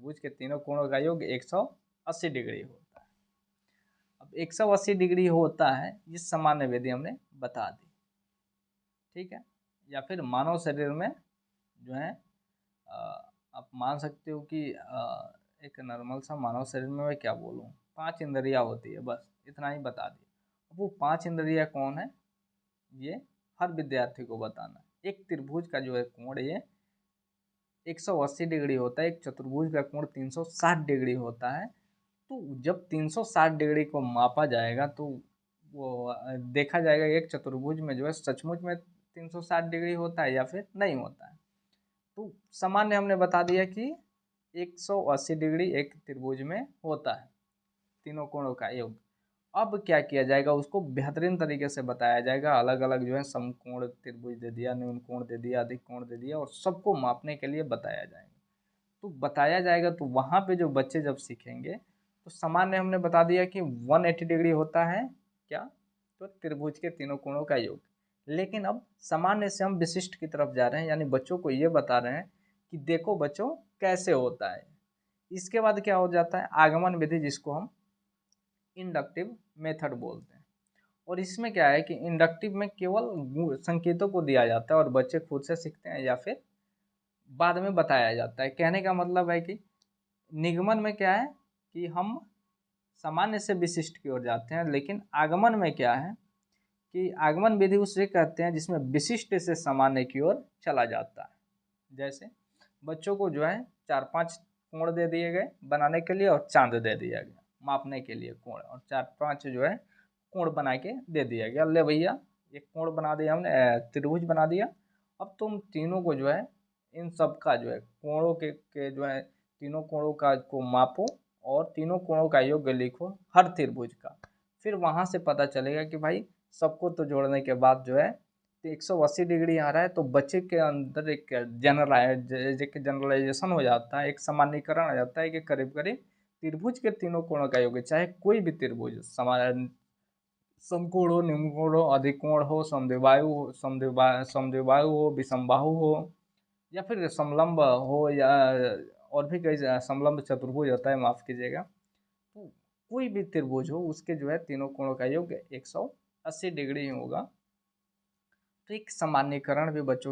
त्रिभुज के तीनों कोणों का योग 180 डिग्री होता है। अब 180 डिग्री होता है, ये सामान्य विधि हमने बता दी, ठीक है। या फिर मानव शरीर में जो है आप मान सकते हो कि एक नॉर्मल सा मानव शरीर में मैं क्या बोलूँ, 5 इंद्रियाँ होती है, बस इतना ही बता दिया। वो 5 इंद्रियाँ कौन है, ये हर विद्यार्थी को बताना है। एक त्रिभुज का जो है कोण ये 180 डिग्री होता है, एक चतुर्भुज का कोण 360 डिग्री होता है। तो जब 360 डिग्री को मापा जाएगा तो वो देखा जाएगा एक चतुर्भुज में जो है सचमुच में 360 डिग्री होता है या फिर नहीं होता है। तो सामान्य हमने बता दिया कि 180 डिग्री एक त्रिभुज में होता है, तीनों कोणों का योग। अब क्या किया जाएगा, उसको बेहतरीन तरीके से बताया जाएगा। अलग अलग जो है समकोण त्रिभुज दे दिया, न्यून कोण दे दिया, अधिक कोण दे दिया, और सबको मापने के लिए बताया जाएगा। तो बताया जाएगा तो वहाँ पे जो बच्चे जब सीखेंगे तो सामान्य हमने बता दिया कि 180 डिग्री होता है क्या, तो त्रिभुज के तीनों कोणों का योग। लेकिन अब सामान्य से हम विशिष्ट की तरफ जा रहे हैं, यानी बच्चों को ये बता रहे हैं कि देखो बच्चों कैसे होता है। इसके बाद क्या हो जाता है, आगमन विधि, जिसको हम इंडक्टिव मेथड बोलते हैं। और इसमें क्या है कि इंडक्टिव में केवल संकेतों को दिया जाता है और बच्चे खुद से सीखते हैं या फिर बाद में बताया जाता है। कहने का मतलब है कि निगमन में क्या है कि हम सामान्य से विशिष्ट की ओर जाते हैं, लेकिन आगमन में क्या है कि आगमन विधि उसे कहते हैं जिसमें विशिष्ट से सामान्य की ओर चला जाता है। जैसे बच्चों को जो है 4-5 कोण दे दिए गए बनाने के लिए और चांद दे दिया गया मापने के लिए कोण, और 4-5 जो है कोण बना के दे दिया गया, ले भैया एक कोण बना दिया हमने, त्रिभुज बना दिया। अब तुम तीनों को जो है इन सब का जो है कोणों के जो है तीनों कोणों का को मापो और तीनों कोणों का योग लिखो हर त्रिभुज का। फिर वहाँ से पता चलेगा कि भाई सबको तो जोड़ने के बाद जो है 180 डिग्री आ रहा है, तो बच्चे के अंदर एक जनरलाइजेशन हो जाता है, एक सामान्यीकरण आ जाता है कि करीब करीब त्रिभुज के तीनों कोणों का योग, चाहे कोई भी त्रिभुज समान समकोण हो, निम्नकोण हो, अधिकोण हो, समद्विबाहु हो, समद्विबाहु हो, विषमबाहु हो, या फिर समलंब हो, या और भी कई समलंब चतुर्भुज होता है, माफ कीजिएगा। तो कोई भी त्रिभुज हो उसके जो है तीनों कोणों का योग 180 डिग्री ही होगा। तो एक सामान्यीकरण भी बच्चों